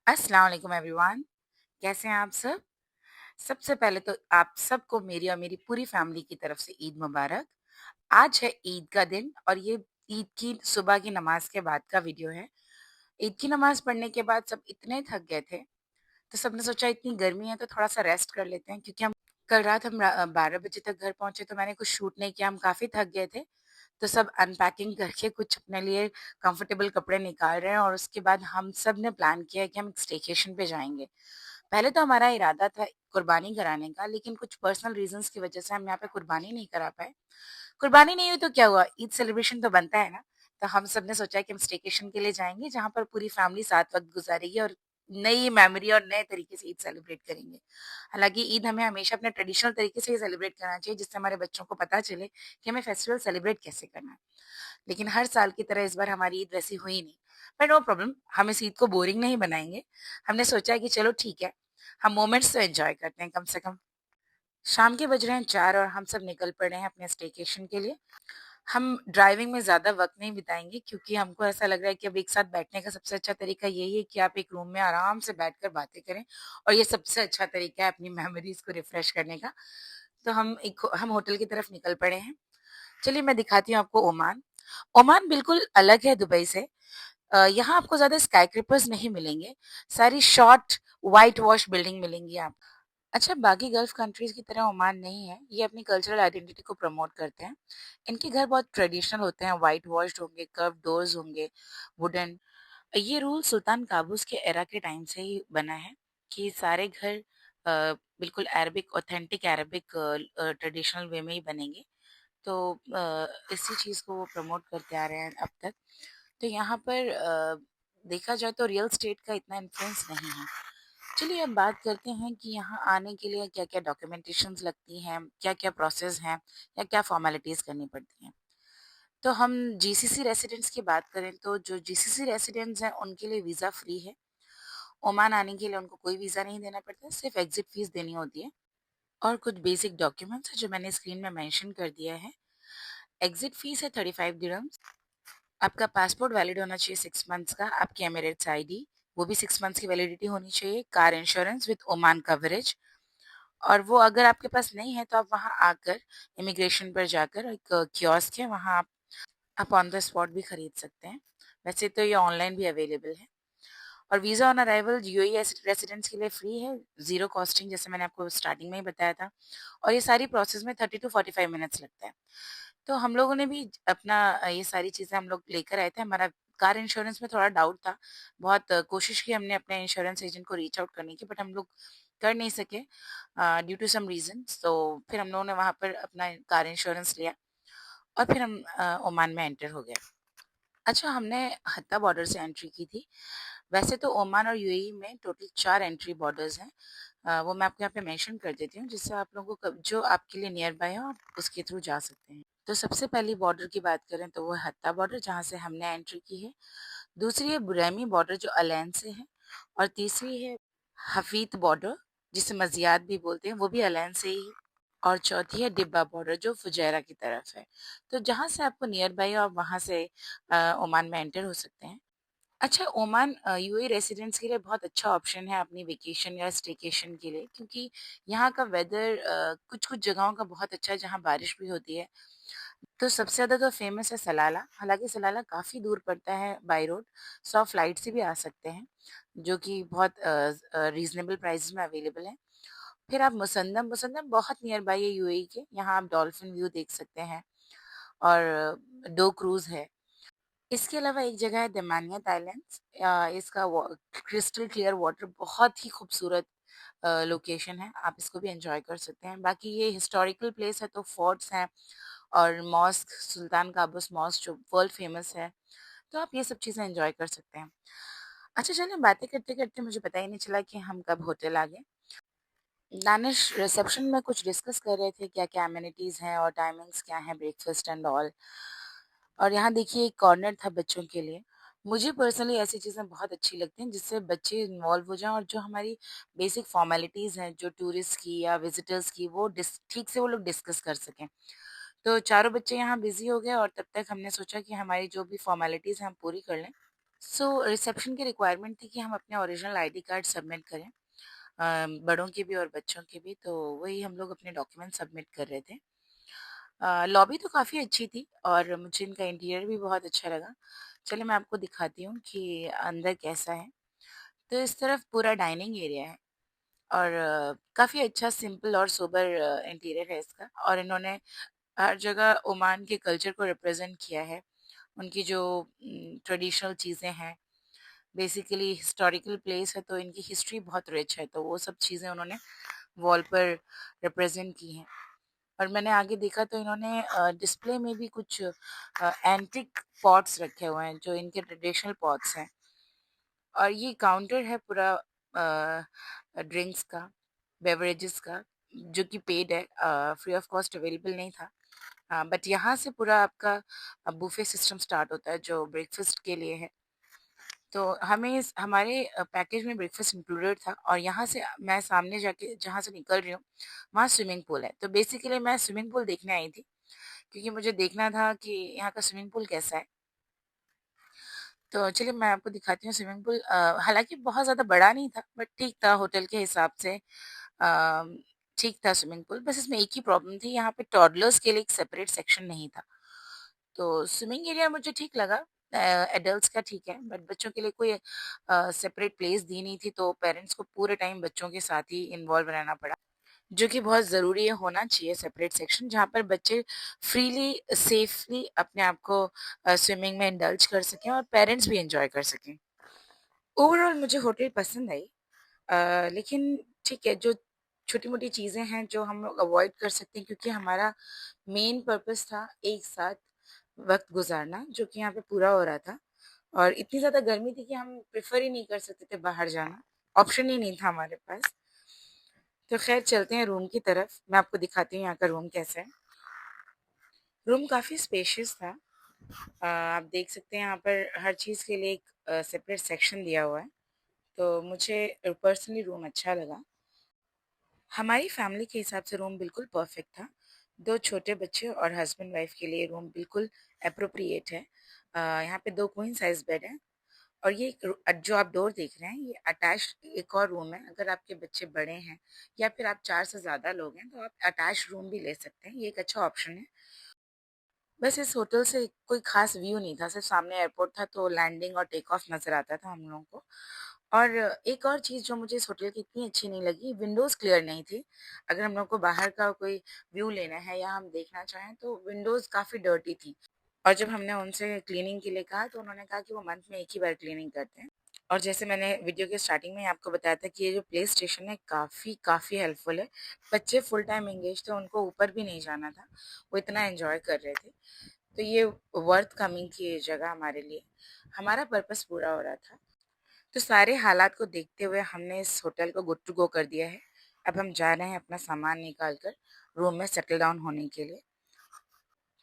अस्सलाम वालेकुम एवरीवन। कैसे हैं आप सब? सबसे पहले तो आप सबको मेरी और मेरी पूरी फैमिली की तरफ से ईद मुबारक। आज है ईद का दिन और ये ईद की सुबह की नमाज़ के बाद का वीडियो है। ईद की नमाज़ पढ़ने के बाद सब इतने थक गए थे, तो सबने सोचा इतनी गर्मी है तो थोड़ा-सा रेस्ट कर लेते हैं क्योंकि हम कल रात 12 बजे तक घर पहुँचे तो मैंने कुछ शूट नहीं किया, हम काफ़ी थक गए थे। तो सब अनपैकिंग करके कुछ अपने लिए कंफर्टेबल कपड़े निकाल रहे हैं और उसके बाद हम सब ने प्लान किया है कि हम एक स्टेकेशन पे जाएँगे। पहले तो हमारा इरादा था कुर्बानी कराने का, लेकिन कुछ पर्सनल रीज़न्स की वज़ह से हम यहाँ पे कुर्बानी नहीं करा पाए। कुर्बानी नहीं हुई तो क्या हुआ, ईद सेलिब्रेशन तो बनता है ना। तो हम सब ने सोचा है कि हम स्टेकेशन के लिए जाएँगे, जहाँ पर पूरी फैमिली साथ वक़्त गुज़ारेगी और नई मेमोरी और नए तरीके से ईद सेलिब्रेट करेंगे। हालाँकि ईद हमें हमेशा अपने ट्रेडिशनल तरीके से ही सेलिब्रेट करना चाहिए, जिससे हमारे बच्चों को पता चले कि हमें फेस्टिवल सेलिब्रेट कैसे करना है। लेकिन हर साल की तरह इस बार हमारी ईद वैसी हुई नहीं। पर नो प्रॉब्लम, हम इस ईद को बोरिंग नहीं बनाएँगे। हमने सोचा है कि चलो ठीक है, हम मोमेंट्स तो एन्जॉय करते हैं कम से कम। शाम के बज रहे हैं 4 और हम सब निकल पड़े हैं अपने स्टेकेशन के लिए। हम ड्राइविंग में ज़्यादा वक़्त नहीं बिताएँगे क्योंकि हमको ऐसा लग रहा है कि अब एक साथ बैठने का सबसे अच्छा तरीका यही है कि आप एक रूम में आराम से बैठकर बातें करें और ये सबसे अच्छा तरीका है अपनी मेमोरीज़ को रिफ्रेश करने का। तो हम होटल की तरफ निकल पड़े हैं। चलिए मैं दिखाती हूँ आपको ओमान। ओमान बिल्कुल अलग है दुबई से। यहाँ आपको ज़्यादा स्काईक्रेपर्स नहीं मिलेंगे, सारी शॉर्ट व्हाइट वॉश बिल्डिंग मिलेंगी आपको। अच्छा, बाकी गल्फ कंट्रीज़ की तरह ओमान नहीं है, ये अपनी कल्चरल आइडेंटिटी को प्रमोट करते हैं। इनके घर बहुत ट्रेडिशनल होते हैं, व्हाइट वॉश्ड होंगे, कर्व्ड डोर्स होंगे, वुडन। ये रूल सुल्तान काबूस के एरा के टाइम से ही बना है कि सारे घर बिल्कुल Arabic authentic Arabic traditional way में ही बनेंगे। तो इसी चीज़ को वो प्रमोट करते आ रहे हैं अब तक। तो यहाँ पर देखा जाए तो रियल एस्टेट का इतना इन्फ्लुएंस नहीं है। चलिए अब बात करते हैं कि यहाँ आने के लिए क्या-क्या डॉक्यूमेंटेशंस लगती हैं, क्या-क्या प्रोसेस हैं या क्या फॉर्मेलिटीज़ करनी पड़ती हैं। तो हम जीसीसी रेसिडेंट्स की बात करें तो जो जीसीसी रेसिडेंट्स हैं उनके लिए वीज़ा फ्री है। ओमान आने के लिए उनको कोई वीज़ा नहीं देना पड़ता, सिर्फ एग्ज़िट फ़ीस देनी होती है और कुछ बेसिक डॉक्यूमेंट्स हैं जो मैंने स्क्रीन में मेंशन कर दिया है। एग्ज़िट फ़ीस है 35 दिरहम्स। आपका पासपोर्ट वैलिड होना चाहिए 6 मंथ्स का, आपकी एमिरेट्स आईडी, वो भी 6 मंथ्स की वैलिडिटी होनी चाहिए, car insurance with Oman coverage और वो अगर आपके पास नहीं है तो आप वहाँ आकर इमिग्रेशन पर जाकर एक कियोस्क है, वहाँ आप ऑन द स्पॉट भी खरीद सकते हैं। वैसे तो ये ऑनलाइन भी अवेलेबल है और visa on arrival UAE residents के लिए फ्री है, ज़ीरो कॉस्टिंग जैसे मैंने आपको स्टार्टिंग में ही बताया था और ये सारी प्रोसेस में 30 टू 45 मिनट्स लगता है। तो हम लोगों ने भी अपना ये सारी चीज़ें हम लोग लेकर आए थे। हमारा कार इंश्योरेंस में थोड़ा डाउट था। बहुत कोशिश की हमने अपने इंश्योरेंस एजेंट को रीच आउट करने की बट हम लोग कर नहीं सके ड्यू टू सम रीज़न्स। तो फिर हम लोगों ने वहाँ पर अपना कार इंश्योरेंस लिया और फिर हम ओमान में एंटर हो गए। अच्छा, हमने हत्ता बॉर्डर से एंट्री की थी। वैसे तो ओमान और यूएई में टोटल 4 एंट्री बॉर्डर्स हैं। वो मैं आपको यहाँ पे मेंशन कर देती हूँ जिससे आप लोगों को जो आपके लिए नियर बाय हो आप उसके थ्रू जा सकते हैं। तो सबसे पहली बॉर्डर की बात करें तो वो है हत्ता बॉर्डर जहाँ से हमने एंट्री की है। दूसरी है बुरैमी बॉर्डर जो अलैन से है और तीसरी है हफीत बॉर्डर जिसे मज़ियात भी बोलते हैं, वो भी अलैन से ही है। और चौथी है डिब्बा बॉर्डर जो फुजैरा की तरफ है। तो जहाँ से आपको नियर बाय हो आप वहाँ से ओमान में एंटर हो सकते हैं। अच्छा, ओमान यूएई रेसिडेंट्स के लिए बहुत अच्छा ऑप्शन है अपनी वेकेशन या स्टेकेशन के लिए क्योंकि यहाँ का वेदर कुछ-कुछ जगहों का बहुत अच्छा है जहाँ बारिश भी होती है। तो सबसे ज़्यादा तो फ़ेमस है सलाला, हालाँकि सलाला काफ़ी दूर पड़ता है बाय रोड, सो आप फ्लाइट से भी आ सकते हैं, जो कि बहुत रीज़नेबल प्राइसेज़ में अवेलेबल है। फिर आप मुसन्दम मुसन्दम बहुत नियर बाय है यूएई के, यहाँ आप डॉल्फ़िन व्यू देख सकते हैं और डो क्रूज़ है। इसके अलावा एक जगह है दमानिया आइलैंड्स इसका क्रिस्टल क्लियर वाटर बहुत ही खूबसूरत लोकेशन है, आप इसको भी एंजॉय कर सकते हैं। बाकी ये हिस्टोरिकल प्लेस है तो फोर्ट्स हैं और मॉस्क सुल्तान काबूस मॉस्क जो वर्ल्ड फेमस है, तो आप ये सब चीज़ें एंजॉय कर सकते हैं। अच्छा चलिए बातें करते-करते मुझे पता ही नहीं चला कि हम कब होटल आ गए। दानिश रिसेप्शन में कुछ डिस्कस कर रहे थे क्या-क्या अमेनिटीज़ हैं और टाइमिंग्स क्या हैं ब्रेकफास्ट एंड ऑल। और यहाँ देखिए एक कॉर्नर था बच्चों के लिए। मुझे पर्सनली ऐसी चीज़ें बहुत अच्छी लगती हैं जिससे बच्चे इन्वॉल्व हो जाएँ और जो हमारी बेसिक फ़ॉर्मेलिटीज़ हैं जो टूरिस्ट की या विज़िटर्स की वो ठीक से वो लोग डिस्कस कर सकें। तो चारों बच्चे यहाँ बिज़ी हो गए और तब तक हमने सोचा कि हमारी जो भी फ़ॉर्मेलिटीज़ हैं हम पूरी कर लें। सो रिसेप्शन की रिक्वायरमेंट थी कि हम अपने ओरिजिनल आईडी कार्ड सबमिट करें, बड़ों के भी और बच्चों के भी, तो वही हम लोग अपने डॉक्यूमेंट सबमिट कर रहे थे। लॉबी तो काफ़ी अच्छी थी और मुझे इनका इंटीरियर भी बहुत अच्छा लगा। चलिए मैं आपको दिखाती हूँ कि अंदर कैसा है। तो इस तरफ पूरा डाइनिंग एरिया है और काफ़ी अच्छा सिंपल और सोबर इंटीरियर है इसका, और इन्होंने हर जगह ओमान के कल्चर को रिप्रेजेंट किया है। उनकी जो ट्रेडिशनल चीज़ें हैं, बेसिकली हिस्टोरिकल प्लेस है तो इनकी हिस्ट्री बहुत रिच है, तो वो सब चीज़ें उन्होंने वॉल पर रिप्रेजेंट की हैं। और मैंने आगे देखा तो इन्होंने डिस्प्ले में भी कुछ एंटिक पॉट्स रखे हुए हैं जो इनके ट्रेडिशनल पॉट्स हैं। और ये काउंटर है पूरा ड्रिंक्स का, बेवरेजेस का, जो कि पेड है, फ्री ऑफ कॉस्ट अवेलेबल नहीं था। बट यहाँ से पूरा आपका बुफे सिस्टम स्टार्ट होता है जो ब्रेकफास्ट के लिए है। तो हमें हमारे पैकेज में ब्रेकफास्ट इंक्लूडेड था, और यहाँ से मैं सामने जाके जहाँ से निकल रही हूँ वहाँ स्विमिंग पूल है, तो बेसिकली मैं स्विमिंग पूल देखने आई थी क्योंकि मुझे देखना था कि यहाँ का स्विमिंग पूल कैसा है। तो चलिए मैं आपको दिखाती हूँ स्विमिंग पूल। हालाँकि बहुत ज़्यादा बड़ा नहीं था बट ठीक था होटल के हिसाब से। ठीक था स्विमिंग पूल, बस इसमें एक ही प्रॉब्लम थी, यहाँ पे टॉडलर्स के लिए एक सेपरेट सेक्शन नहीं था। तो स्विमिंग एरिया मुझे ठीक लगा, एडल्ट्स का ठीक है, बट बच्चों के लिए कोई सेपरेट प्लेस दी नहीं थी, तो पेरेंट्स को पूरे टाइम बच्चों के साथ ही इन्वॉल्व रहना पड़ा। जो कि बहुत ज़रूरी है, होना चाहिए सेपरेट सेक्शन जहाँ पर बच्चे फ्रीली, सेफली अपने आप को स्विमिंग में इंडल्ज कर सकें और पेरेंट्स भी एन्जॉय कर सकें। ओवरऑल मुझे होटल पसंद आई, लेकिन ठीक है, जो छोटी-मोटी चीज़ें हैं जो हम लोग अवॉइड कर सकते हैं क्योंकि हमारा मेन पर्पस था एक साथ वक़्त गुज़ारना, जो कि यहाँ पे पूरा हो रहा था। और इतनी ज़्यादा गर्मी थी कि हम प्रेफ़र ही नहीं कर सकते थे बाहर जाना, ऑप्शन ही नहीं था हमारे पास। तो ख़ैर चलते हैं रूम की तरफ, मैं आपको दिखाती हूँ यहाँ का रूम कैसा है। रूम काफ़ी स्पेशियस था। आप देख सकते हैं यहाँ पर हर चीज़ के लिए एक सेपरेट सेक्शन दिया हुआ है, तो मुझे पर्सनली रूम अच्छा लगा। हमारी फैमिली के हिसाब से रूम बिल्कुल परफेक्ट था। 2 छोटे बच्चे और हस्बैंड वाइफ के लिए रूम बिल्कुल एप्रोप्रिएट है। यहाँ पे 2 क्वीन साइज़ बेड हैं, और ये एक जो आप डोर देख रहे हैं ये अटैच्ड एक और रूम है। अगर आपके बच्चे बड़े हैं या फिर आप 4 से ज़्यादा लोग हैं तो आप अटैच्ड रूम भी ले सकते हैं, ये एक अच्छा ऑप्शन है। बस इस होटल से कोई ख़ास व्यू नहीं था, सिर्फ़ सामने एयरपोर्ट था तो लैंडिंग और टेक ऑफ नज़र आता था हम लोगों को। और एक और चीज़ जो मुझे इस होटल की इतनी अच्छी नहीं लगी, विंडोज़ क्लियर नहीं थी। अगर हम लोग को बाहर का कोई व्यू लेना है या हम देखना चाहें तो विंडोज़ काफ़ी डर्टी थी। और जब हमने उनसे क्लीनिंग के लिए कहा तो उन्होंने कहा कि वो मंथ में 1 ही बार क्लीनिंग करते हैं। और जैसे मैंने वीडियो के स्टार्टिंग में ही आपको बताया था कि ये जो प्ले स्टेशन है काफ़ी काफ़ी हेल्पफुल है। बच्चे फुल टाइम एंगेज थे, उनको ऊपर भी नहीं जाना था, वो इतना एन्जॉय कर रहे थे। तो ये वर्थ कमिंग की ये जगह हमारे लिए। हमारा पर्पस पूरा हो रहा था। तो सारे हालात को देखते हुए हमने इस होटल को गुड टू गो कर दिया है। अब हम जा रहे हैं अपना सामान निकाल कर रूम में सेटल डाउन होने के लिए।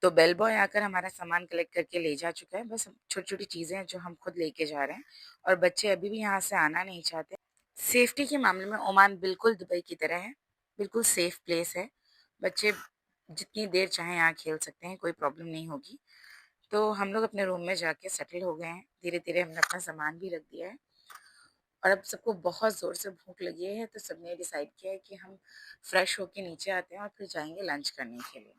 तो बेल बॉय आकर हमारा सामान कलेक्ट करके ले जा चुका है। बस छोटी-छोटी चीज़ें हैं जो हम खुद लेके जा रहे हैं, और बच्चे अभी भी यहाँ से आना नहीं चाहते। सेफ्टी के मामले में ओमान बिल्कुल दुबई की तरह है, बिल्कुल सेफ प्लेस है। बच्चे जितनी देर चाहें यहाँ खेल सकते हैं, कोई प्रॉब्लम नहीं होगी। तो हम लोग अपने रूम में जाके सेटल हो गए हैं। धीरे-धीरे हमने अपना सामान भी रख दिया है, और अब सबको बहुत ज़ोर से भूख लगी है, तो सबने डिसाइड किया है कि हम फ्रेश होके नीचे आते हैं और फिर जाएँगे लंच करने के लिए।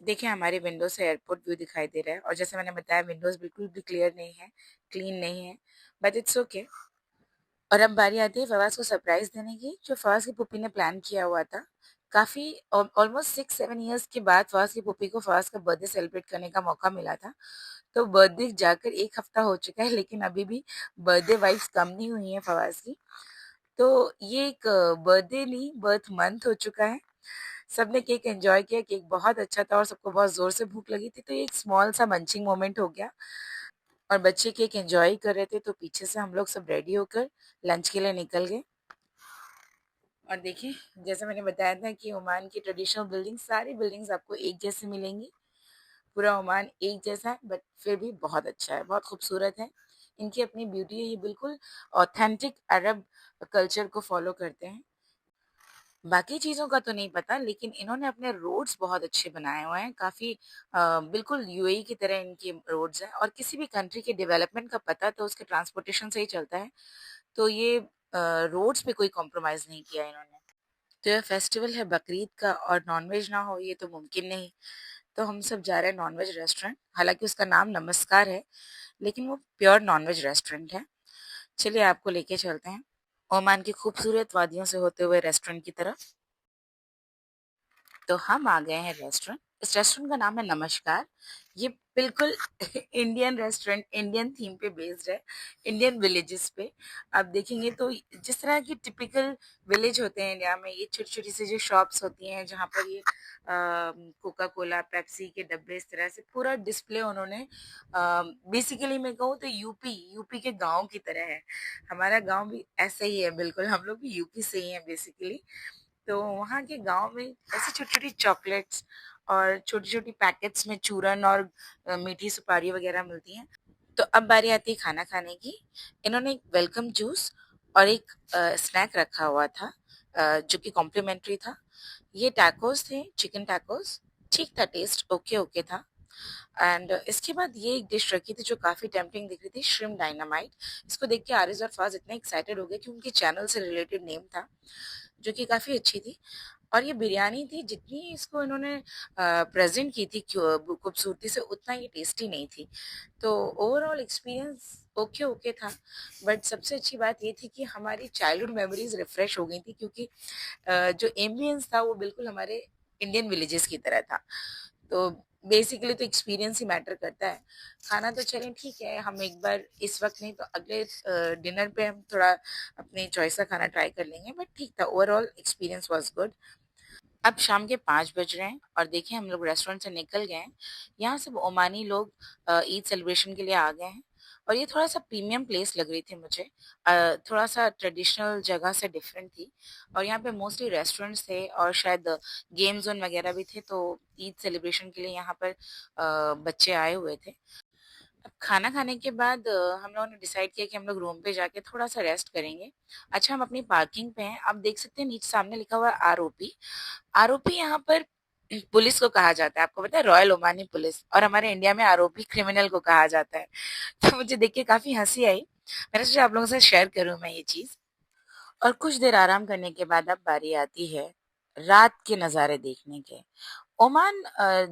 देखिए हमारे विंडो से एयरपोर्ट व्यू दिखाई दे रहा है, और जैसे मैंने बताया विंडोज़ बिल्कुल भी क्लियर नहीं है, क्लीन नहीं है, बट इट्स ओके। और अब बारी आती है फवाज़ को सरप्राइज़ देने की, जो फवाज़ की पुप्पी ने प्लान किया हुआ था। काफ़ी ऑलमोस्ट 6-7 इयर्स के बाद फवाज़ की पुप्पी को फवाज़ का बर्थडे सेलिब्रेट करने का मौका मिला था। तो बर्थडे जाकर 1 हफ्ता हो चुका है, लेकिन अभी भी बर्थडे वाइब्स कम नहीं हुई हैं फवाज़ की। तो ये एक बर्थडे नहीं, बर्थ मंथ हो चुका है। सबने केक एन्जॉय किया, केक बहुत अच्छा था और सबको बहुत ज़ोर से भूख लगी थी, तो ये एक स्मॉल सा मंचिंग मोमेंट हो गया। और बच्चे केक एन्जॉय ही कर रहे थे, तो पीछे से हम लोग सब रेडी होकर लंच के लिए निकल गए। और देखिए, जैसे मैंने बताया था कि ओमान की ट्रेडिशनल बिल्डिंग्स, सारी बिल्डिंग्स आपको एक जैसी मिलेंगी। पूरा ओमान एक जैसा है, बट फिर भी बहुत अच्छा है, बहुत खूबसूरत है। इनकी अपनी ब्यूटी है, ये बिल्कुल ऑथेंटिक अरब कल्चर को फ़ॉलो करते हैं। बाकी चीज़ों का तो नहीं पता, लेकिन इन्होंने अपने रोड्स बहुत अच्छे बनाए हुए हैं, काफ़ी बिल्कुल यूएई की तरह इनके रोड्स हैं, और किसी भी कंट्री के डेवलपमेंट का पता तो उसके ट्रांसपोर्टेशन से ही चलता है। तो ये रोड्स पे कोई कॉम्प्रोमाइज़ नहीं किया इन्होंने। तो ये फेस्टिवल है बकरीद का और नॉन-वेज ना हो ये तो मुमकिन नहीं। तो हम सब जा रहे हैं नॉन-वेज रेस्टोरेंट, हालाँकि उसका नाम नमस्कार है, लेकिन वो प्योर नॉन-वेज रेस्टोरेंट है। चलिए आपको लेके चलते हैं, ओमान की खूबसूरत वादियों से होते हुए रेस्टोरेंट की तरफ। तो हम आ गए हैं रेस्टोरेंट। इस रेस्टोरेंट का नाम है नमस्कार। ये बिल्कुल इंडियन रेस्टोरेंट, इंडियन थीम पे बेस्ड है, इंडियन विलेजेस पे। आप देखेंगे तो जिस तरह की टिपिकल विलेज होते हैं इंडिया में, ये छोटी-छोटी सी जो शॉप्स होती हैं जहाँ पर ये कोका कोला, पेप्सी के डब्बे इस तरह से पूरा डिस्प्ले उन्होंने बेसिकली मैं कहूँ तो यूपी के गाँव की तरह है। हमारा गाँव भी ऐसा ही है बिल्कुल, हम लोग भी यूपी से ही हैं बेसिकली। तो वहाँ के गाँव में ऐसी छोटी-छोटी चॉकलेट्स और छोटी-छोटी पैकेट्स में चूरन और मीठी सुपारी वगैरह मिलती हैं। तो अब बारी आती है खाना खाने की। इन्होंने एक वेलकम जूस और एक स्नैक रखा हुआ था, जो कि कॉम्प्लिमेंट्री था। ये टैकोस थे, चिकन टैकोस। ठीक था टेस्ट, ओके-ओके था। एंड इसके बाद ये एक डिश रखी थी जो काफ़ी टेम्प्टिंग दिख रही थी, श्रिम्प डायनामाइट। इसको देख के आरिज़ और फ़ाज़ इतने एक्साइटेड हो गए कि उनके चैनल से रिलेटेड नेम था, जो कि काफ़ी अच्छी थी। और ये बिरयानी थी, जितनी इसको इन्होंने प्रेज़ेंट की थी खूबसूरती से, उतना ये टेस्टी नहीं थी। तो ओवरऑल एक्सपीरियंस ओके-ओके था, बट सबसे अच्छी बात ये थी कि हमारी चाइल्डहुड मेमोरीज़ रिफ्रेश हो गई थी, क्योंकि जो एम्बियंस था वो बिल्कुल हमारे इंडियन विलेजेस की तरह था। तो बेसिकली तो एक्सपीरियंस ही मैटर करता है। खाना तो चलें ठीक है, हम एक बार इस वक़्त नहीं तो अगले डिनर पे हम थोड़ा अपनी चॉइस का खाना ट्राई कर लेंगे, बट ठीक था, ओवरऑल एक्सपीरियंस वाज़ गुड। अब शाम के 5 बज रहे हैं और देखिए हम लोग रेस्टोरेंट से निकल गए हैं। यहाँ सब ओमानी लोग ईद सेलिब्रेशन के लिए आ गए हैं, और ये थोड़ा-सा प्रीमियम प्लेस लग रही थी मुझे। थोड़ा-सा ट्रेडिशनल जगह से डिफरेंट थी, और यहाँ पे मोस्टली रेस्टोरेंट्स थे और शायद गेम ज़ोन वगैरह भी थे, तो ईद सेलिब्रेशन के लिए यहाँ पर बच्चे आए हुए थे। अब खाना खाने के बाद हम लोगों ने डिसाइड किया कि हम लोग रूम पे जाके थोड़ा-सा रेस्ट करेंगे। अच्छा, हम अपनी पार्किंग पे हैं, आप देख सकते हैं नीचे सामने लिखा हुआ है आरओपी। आरओपी यहाँ पर पुलिस को कहा जाता है, आपको पता है, रॉयल ओमानी पुलिस, और हमारे इंडिया में आरओपी क्रिमिनल को कहा जाता है। तो मुझे देख के काफ़ी हँसी आई। मैंने सोचा आप लोगों से शेयर करूँ मैं ये चीज़। और कुछ देर आराम करने के बाद अब बारी आती है रात के नज़ारे देखने के। ओमान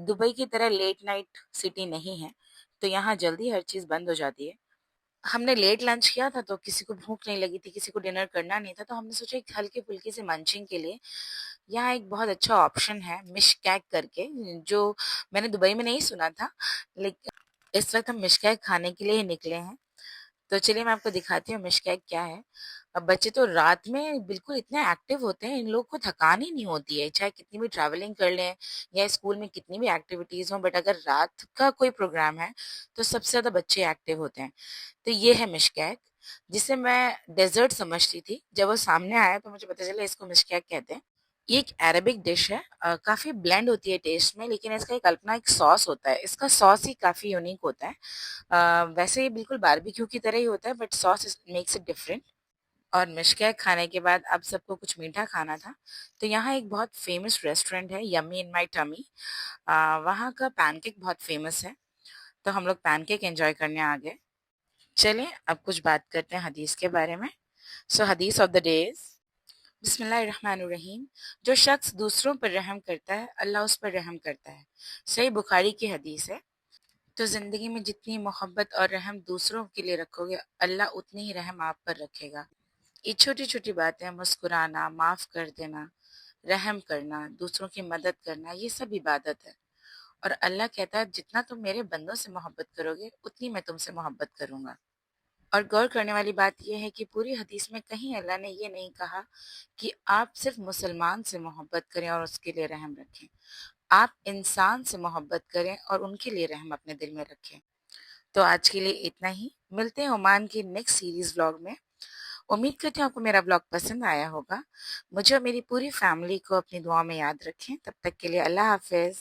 दुबई की तरह लेट नाइट सिटी नहीं है, तो यहाँ जल्दी हर चीज़ बंद हो जाती है। हमने लेट लंच किया था तो किसी को भूख नहीं लगी थी, किसी को डिनर करना नहीं था, तो हमने सोचा एक हल्की-फुल्की सी मंचिंग के लिए यहाँ एक बहुत अच्छा ऑप्शन है मिशकैक करके, जो मैंने दुबई में नहीं सुना था, लेकिन इस वक़्त हम मिशकैक खाने के लिए ही निकले हैं। तो चलिए मैं आपको दिखाती हूँ मिशकैक क्या है। अब बच्चे तो रात में बिल्कुल इतने एक्टिव होते हैं, इन लोगों को थकान ही नहीं होती है, चाहे कितनी भी ट्रैवलिंग कर लें या स्कूल में कितनी भी एक्टिविटीज़ हों, बट अगर रात का कोई प्रोग्राम है, तो सबसे ज़्यादा बच्चे एक्टिव होते हैं। तो ये है मिशकैक, जिसे मैं डेज़र्ट समझती थी, जब वो सामने आया तो मुझे पता चला इसको मिशकैक कहते हैं। ये एक अरेबिक डिश है, काफ़ी ब्लेंड होती है टेस्ट में, लेकिन इसका एक अपना एक सॉस होता है, इसका सॉस ही काफ़ी यूनिक होता है। वैसे ये बिल्कुल बारबेक्यू की तरह ही होता है, but sauce makes it different. और मिशकैक खाने के बाद अब सबको कुछ मीठा खाना था, तो यहाँ एक बहुत फेमस रेस्टोरेंट है, यम्मी इन माय टमी। वहाँ का पैनकेक बहुत फेमस है, तो हम लोग पैनकेक एंजॉय करने आ गए। चलें अब कुछ बात करते हैं हदीस के बारे में। सो हदीस ऑफ द डेज, बिस्मिल्लाहिर्रहमानिर्रहीम। जो शख्स दूसरों पर रहम करता है, अल्लाह उस पर रहम करता है। सही बुखारी की हदीस है। तो ज़िंदगी में जितनी मोहब्बत और रहम दूसरों के लिए रखोगे, अल्लाह उतनी ही रहम आप पर रखेगा। ये छोटी-छोटी बातें, मुस्कुराना, माफ़ कर देना, रहम करना, दूसरों की मदद करना, ये सब इबादत है। और अल्लाह कहता है जितना तुम मेरे बंदों से मोहब्बत करोगे, उतनी मैं तुमसे मोहब्बत करूँगा। और गौर करने वाली बात ये है कि पूरी हदीस में कहीं अल्लाह ने ये नहीं कहा कि आप सिर्फ मुसलमान से मोहब्बत करें और उसके लिए रहम रखें। आप इंसान से मोहब्बत करें और उनके लिए रहम अपने दिल में रखें। तो आज के लिए इतना ही। मिलते हैं ओमान की नेक्स्ट सीरीज़ व्लॉग में। उम्मीद करती हूँ आपको मेरा व्लॉग पसंद आया होगा। मुझे और मेरी पूरी फैमिली को अपनी दुआ में याद रखें। तब तक के लिए अल्लाह हाफ़िज़।